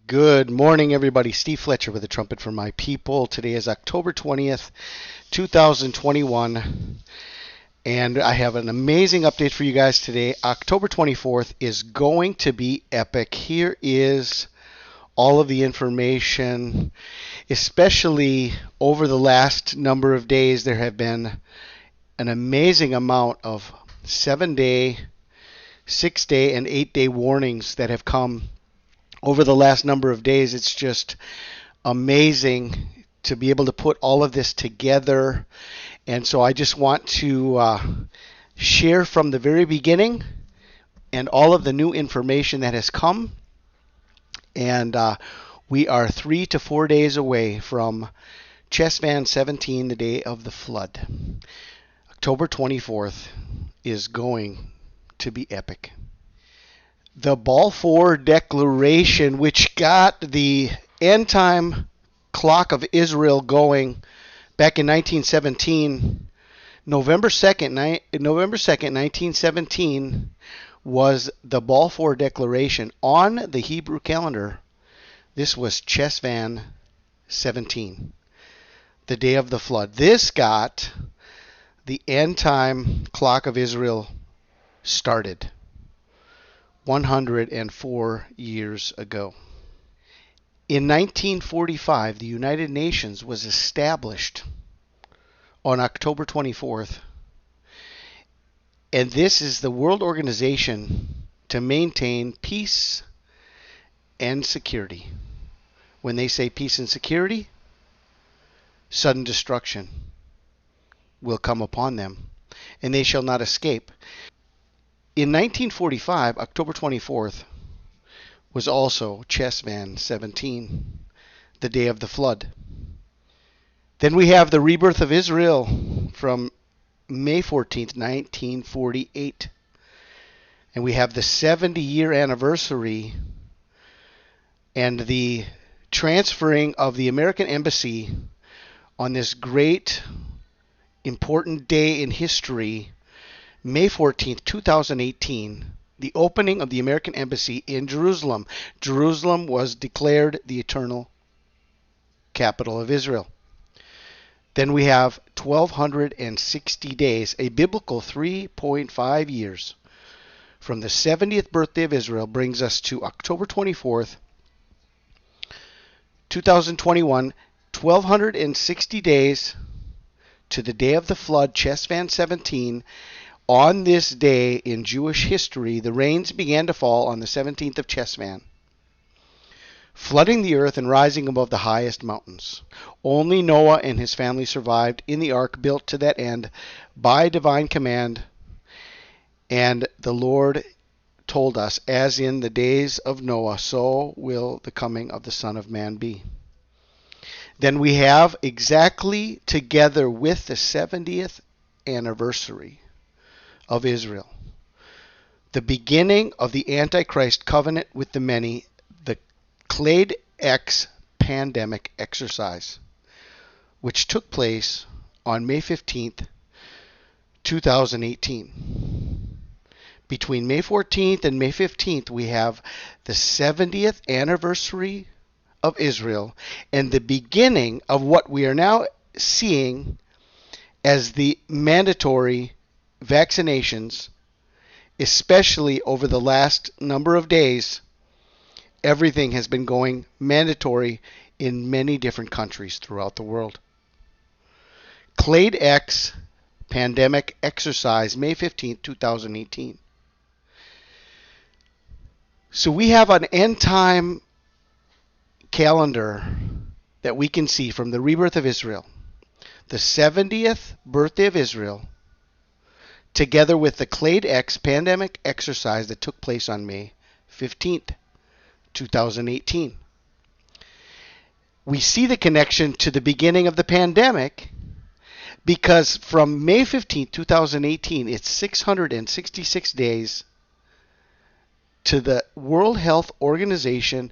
Good morning, everybody. Steve Fletcher with the Trumpet for My People. Today is October 20th, 2021, and I have an amazing update for you guys today. October 24th is going to be epic. Here is all of the information, especially over the last number of days. There have been an amazing amount of 7-day, 6-day, and 8-day warnings that have come over the last number of days. It's just amazing to be able to put all of this together. And so I just want to share from the very beginning and all of the new information that has come. And we are 3 to 4 days away from Chessvan 17, the day of the flood. October 24th is going to be epic. The Balfour Declaration, which got the end time clock of Israel going back in 1917, November 2nd, 1917, was the Balfour Declaration. On the Hebrew calendar, this was Chessvan 17, the day of the flood. This got the end time clock of Israel started 104 years ago. In 1945, the United Nations was established on October 24th, and this is the world organization to maintain peace and security. When they say peace and security, sudden destruction will come upon them, and they shall not escape. In 1945, October 24th, was also Chessvan 17, the day of the flood. Then we have the rebirth of Israel from May 14th, 1948. And we have the 70-year anniversary and the transferring of the American embassy on this great, important day in history, May 14th, 2018, the opening of the American Embassy in Jerusalem. Jerusalem was declared the eternal capital of Israel. Then we have 1,260 days, a biblical 3.5 years, from the 70th birthday of Israel, brings us to October 24th, 2021, 1,260 days to the day of the flood, Chessvan 17. On this day in Jewish history, the rains began to fall on the 17th of Chessvan, flooding the earth and rising above the highest mountains. Only Noah and his family survived in the ark built to that end by divine command. And the Lord told us, as in the days of Noah, so will the coming of the Son of Man be. Then we have, exactly together with the 70th anniversary of Israel, the beginning of the Antichrist covenant with the many, the Clade X pandemic exercise, which took place on May 15th, 2018. Between May 14th and May 15th, we have the 70th anniversary of Israel and the beginning of what we are now seeing as the mandatory vaccinations, especially over the last number of days. Everything has been going mandatory in many different countries throughout the world. Clade X pandemic exercise, May 15th, 2018. So we have an end time calendar that we can see from the rebirth of Israel, the 70th birthday of Israel, together with the Clade X pandemic exercise that took place on May 15th, 2018. We see the connection to the beginning of the pandemic because from May 15th, 2018, it's 666 days to the World Health Organization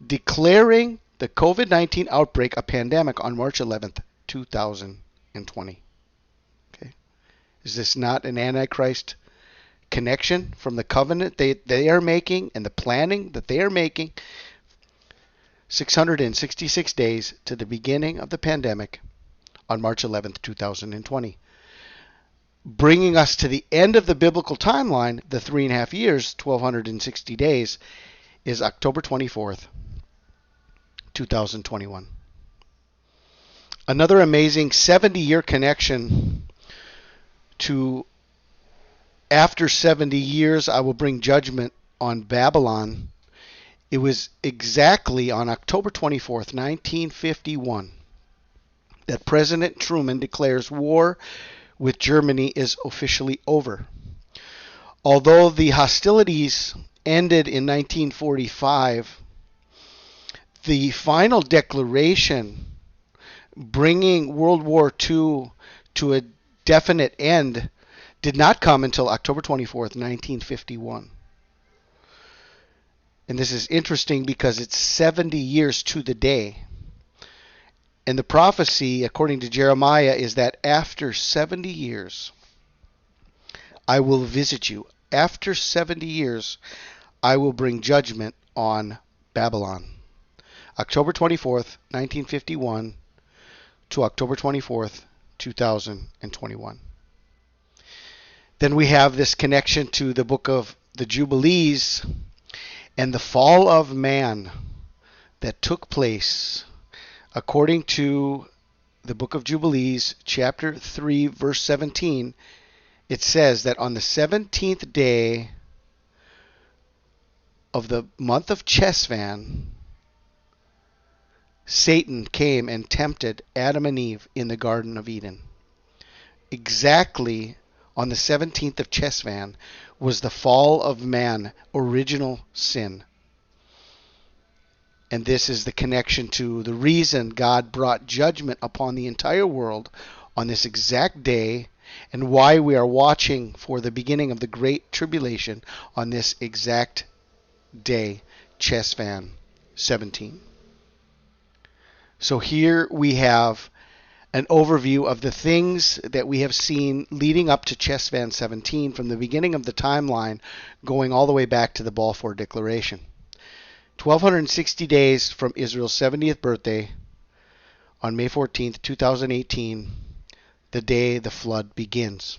declaring the COVID-19 outbreak a pandemic on March 11th, 2020. Okay. Is this not an Antichrist connection from the covenant they are making and the planning that they are making 666 days to the beginning of the pandemic on March 11th, 2020. Bringing us to the end of the biblical timeline, the 3.5 years, 1,260 days, is October 24th, 2021. Another amazing 70-year connection to after 70 years I will bring judgment on Babylon. It was exactly on October 24th, 1951, that President Truman declares war with Germany is officially over. Although the hostilities ended in 1945, the final declaration bringing World War II to a definite end did not come until October 24th, 1951. And this is interesting because it's 70 years to the day. And the prophecy, according to Jeremiah, is that after 70 years, I will visit you. After 70 years, I will bring judgment on Babylon. October 24th, 1951 to October 24th, 2021. Then we have this connection to the book of the Jubilees and the fall of man that took place according to the book of Jubilees, chapter 3, verse 17. It says that on the 17th day of the month of Chesvan, Satan came and tempted Adam and Eve in the Garden of Eden. Exactly on the 17th of Chesvan was the fall of man, original sin. And this is the connection to the reason God brought judgment upon the entire world on this exact day, and why we are watching for the beginning of the Great Tribulation on this exact day, Chesvan 17. So here we have an overview of the things that we have seen leading up to Chesvan 17 from the beginning of the timeline going all the way back to the Balfour Declaration. 1,260 days from Israel's 70th birthday on May 14th, 2018, the day the flood begins.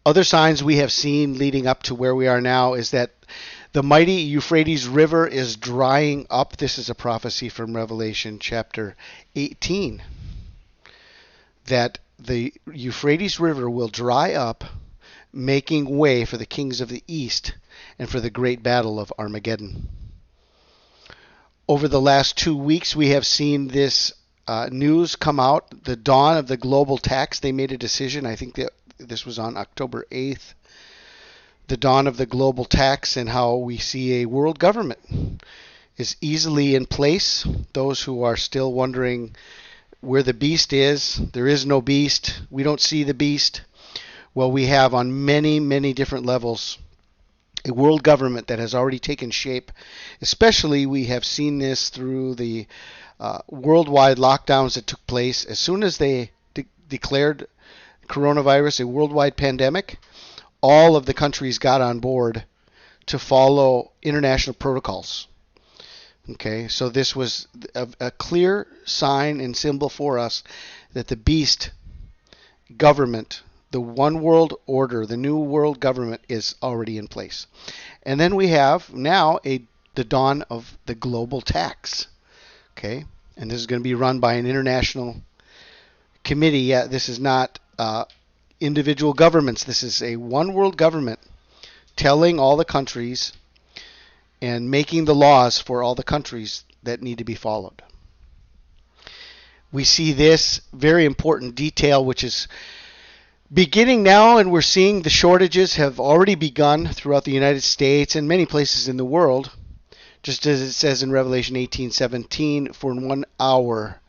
Other signs we have seen leading up to where we are now is that the mighty Euphrates River is drying up. This is a prophecy from Revelation chapter 18. That the Euphrates River will dry up, making way for the kings of the east and for the great battle of Armageddon. Over the last 2 weeks, we have seen this news come out, the dawn of the global tax. They made a decision, I think that this was on October 8th, the dawn of the global tax, and how we see a world government is easily in place. Those who are still wondering where the beast is, there is no beast. We don't see the beast. Well, we have on many, many different levels a world government that has already taken shape. Especially we have seen this through the worldwide lockdowns that took place. As soon as they declared coronavirus a worldwide pandemic, all of the countries got on board to follow international protocols. Okay, so this was a clear sign and symbol for us that the beast government, the one world order, the new world government is already in place. And then we have now the dawn of the global tax. Okay, and this is going to be run by an international committee. Yeah, this is not individual governments. This is a one world government telling all the countries and making the laws for all the countries that need to be followed. We see this very important detail, which is beginning now, and we're seeing the shortages have already begun throughout the United States and many places in the world. Just as it says in Revelation 18:17, for in 1 hour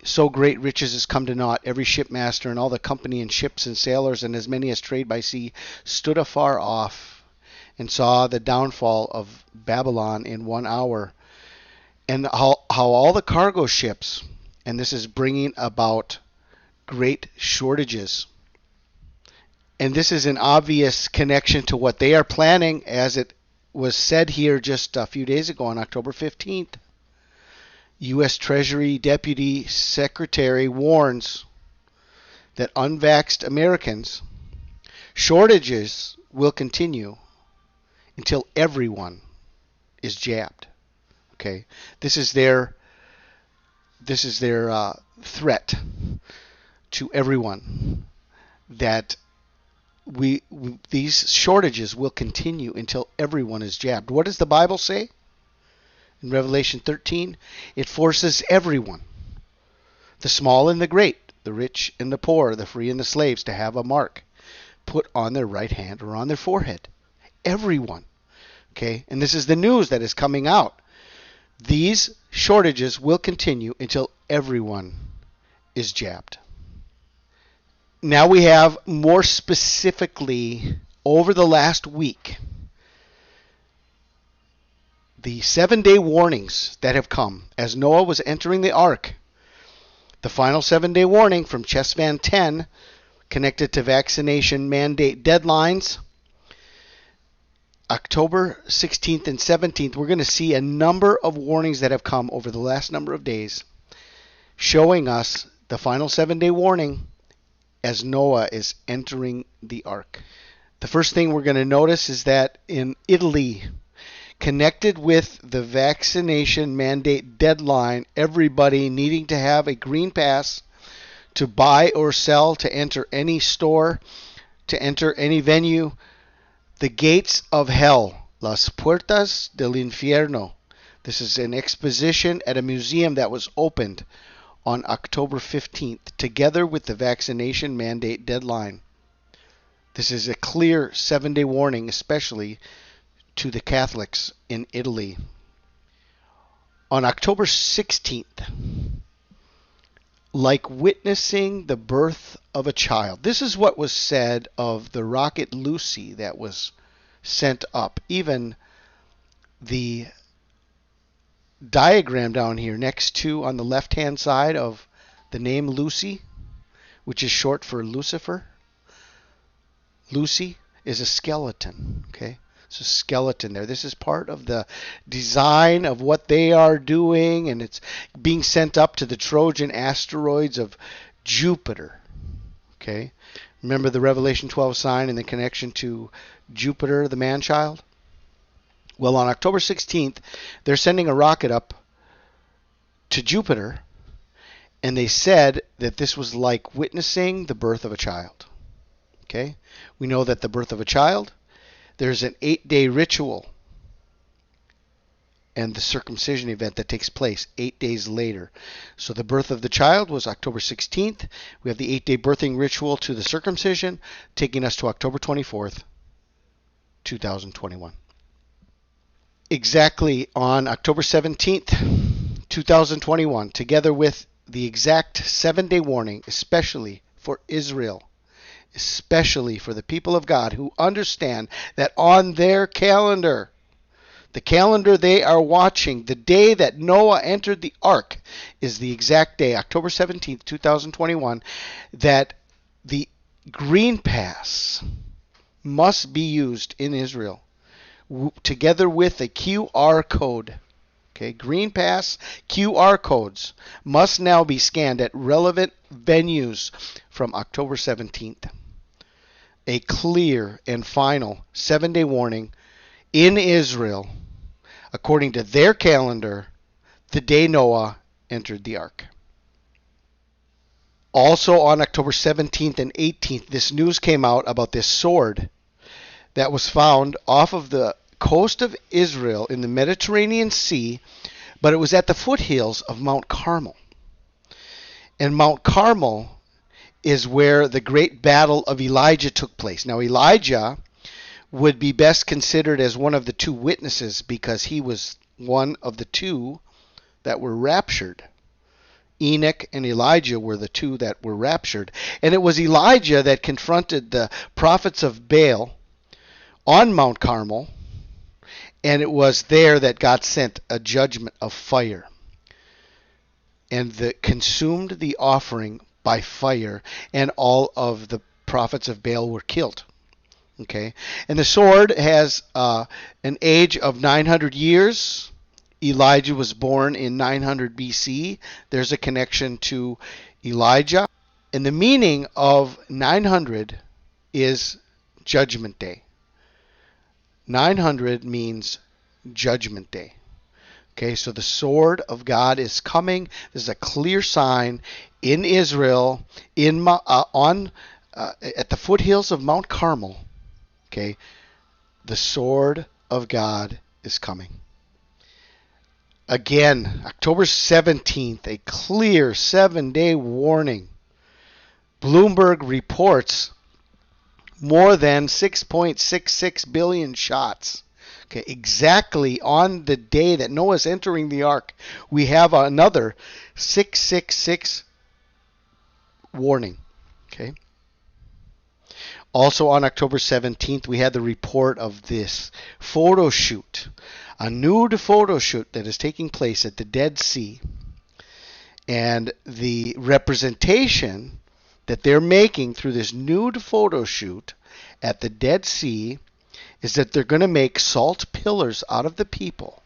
so great riches has come to naught. Every shipmaster and all the company and ships and sailors and as many as trade by sea stood afar off and saw the downfall of Babylon in 1 hour. And how all the cargo ships, and this is bringing about great shortages. And this is an obvious connection to what they are planning as it was said here just a few days ago on October 15th. U.S. Treasury Deputy Secretary warns that unvaxxed Americans shortages will continue until everyone is jabbed. Okay, this is their threat to everyone, that these shortages will continue until everyone is jabbed. What does the Bible say? In Revelation 13, it forces everyone, the small and the great, the rich and the poor, the free and the slaves, to have a mark put on their right hand or on their forehead. Everyone. Okay? And this is the news that is coming out. These shortages will continue until everyone is jabbed. Now we have more specifically, over the last week, the 7-day warnings that have come as Noah was entering the ark. The final 7-day warning from Chess Van 10 connected to vaccination mandate deadlines. October 16th and 17th, we're going to see a number of warnings that have come over the last number of days, showing us the final 7-day warning as Noah is entering the ark. The first thing we're going to notice is that in Italy, connected with the vaccination mandate deadline, everybody needing to have a green pass to buy or sell, to enter any store, to enter any venue, the gates of hell, las puertas del infierno. This is an exposition at a museum that was opened on October 15th, together with the vaccination mandate deadline. This is a clear 7-day warning, especially to the Catholics in Italy. On October 16th, like witnessing the birth of a child. This is what was said of the rocket Lucy that was sent up. Even the diagram down here next to, on the left-hand side of the name Lucy, which is short for Lucifer. Lucy is a skeleton, okay? It's a skeleton there. This is part of the design of what they are doing, and it's being sent up to the Trojan asteroids of Jupiter. Okay? Remember the Revelation 12 sign and the connection to Jupiter, the man-child? Well, on October 16th, they're sending a rocket up to Jupiter, and they said that this was like witnessing the birth of a child. Okay? We know that the birth of a child, there's an 8-day ritual and the circumcision event that takes place 8 days later. So the birth of the child was October 16th. We have the 8-day birthing ritual to the circumcision, taking us to October 24th, 2021. Exactly on October 17th, 2021, together with the exact 7-day warning, especially for Israel, especially for the people of God who understand that on their calendar, the calendar they are watching, the day that Noah entered the ark is the exact day, October 17th, 2021, that the green pass must be used in Israel together with a QR code. Okay, green pass QR codes must now be scanned at relevant venues from October 17th. A clear and final 7-day warning in Israel, according to their calendar, the day Noah entered the ark. Also on October 17th and 18th, this news came out about this sword that was found off of the coast of Israel in the Mediterranean Sea, but it was at the foothills of Mount Carmel. And Mount Carmel is where the great battle of Elijah took place. Now, Elijah would be best considered as one of the two witnesses because he was one of the two that were raptured. Enoch and Elijah were the two that were raptured. And it was Elijah that confronted the prophets of Baal on Mount Carmel, and it was there that God sent a judgment of fire and that consumed the offering by fire, and all of the prophets of Baal were killed. Okay, and the sword has an age of 900 years. Elijah was born in 900 BC. There's a connection to Elijah. And the meaning of 900 is Judgment Day. 900 means Judgment Day. Okay, so the sword of God is coming. There's a clear sign in Israel, at the foothills of Mount Carmel. Okay, the sword of God is coming. Again, October 17th, a clear 7-day warning. Bloomberg reports more than 6.66 billion shots. Okay, exactly on the day that Noah's entering the ark, we have another 666 warning. Okay. Also on October 17th, we had the report of this photo shoot, a nude photo shoot that is taking place at the Dead Sea. And the representation that they're making through this nude photo shoot at the Dead Sea is that they're going to make salt pillars out of the people,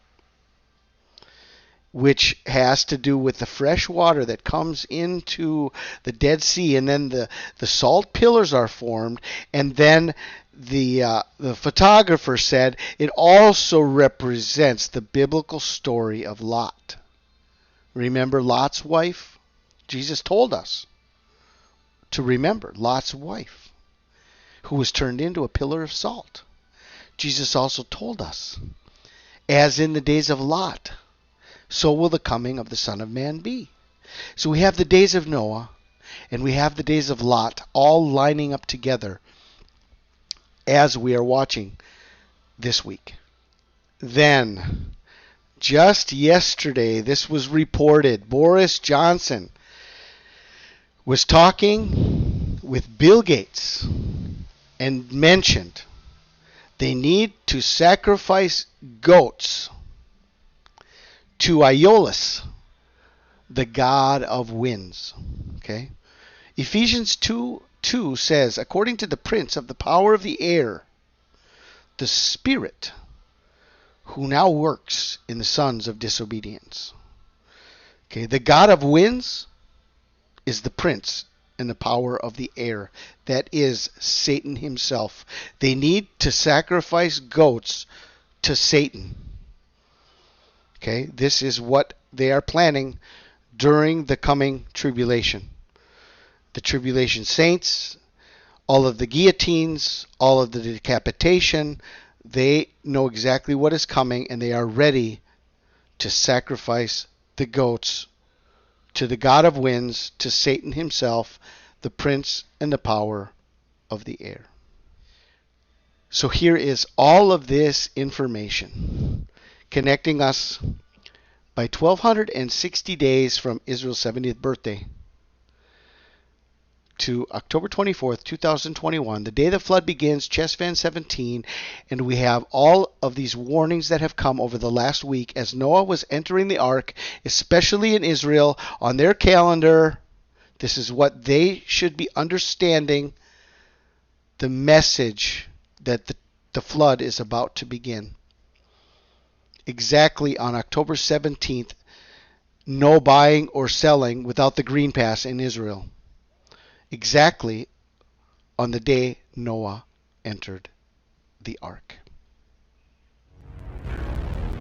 which has to do with the fresh water that comes into the Dead Sea, and then the salt pillars are formed, and then the photographer said it also represents the biblical story of Lot. Remember Lot's wife? Jesus told us to remember Lot's wife, who was turned into a pillar of salt. Jesus also told us, as in the days of Lot, so will the coming of the Son of Man be. So we have the days of Noah, and we have the days of Lot, all lining up together as we are watching this week. Then, just yesterday, this was reported. Boris Johnson was talking with Bill Gates and mentioned they need to sacrifice goats to Aeolus, the god of winds. Okay? Ephesians 2:2 says, according to the prince of the power of the air, the spirit who now works in the sons of disobedience. Okay, the god of winds is the prince and the power of the air. That is Satan himself. They need to sacrifice goats to Satan. Okay, this is what they are planning during the coming tribulation. The tribulation saints, all of the guillotines, all of the decapitation, they know exactly what is coming, and they are ready to sacrifice the goats to the god of winds, to Satan himself, the prince and the power of the air. So here is all of this information connecting us by 1260 days from Israel's 70th birthday to October 24th, 2021, the day the flood begins, Chess Fan 17, and we have all of these warnings that have come over the last week as Noah was entering the ark, especially in Israel, on their calendar. This is what they should be understanding, the message that the flood is about to begin. Exactly on October 17th, no buying or selling without the green pass in Israel. Exactly on the day Noah entered the ark.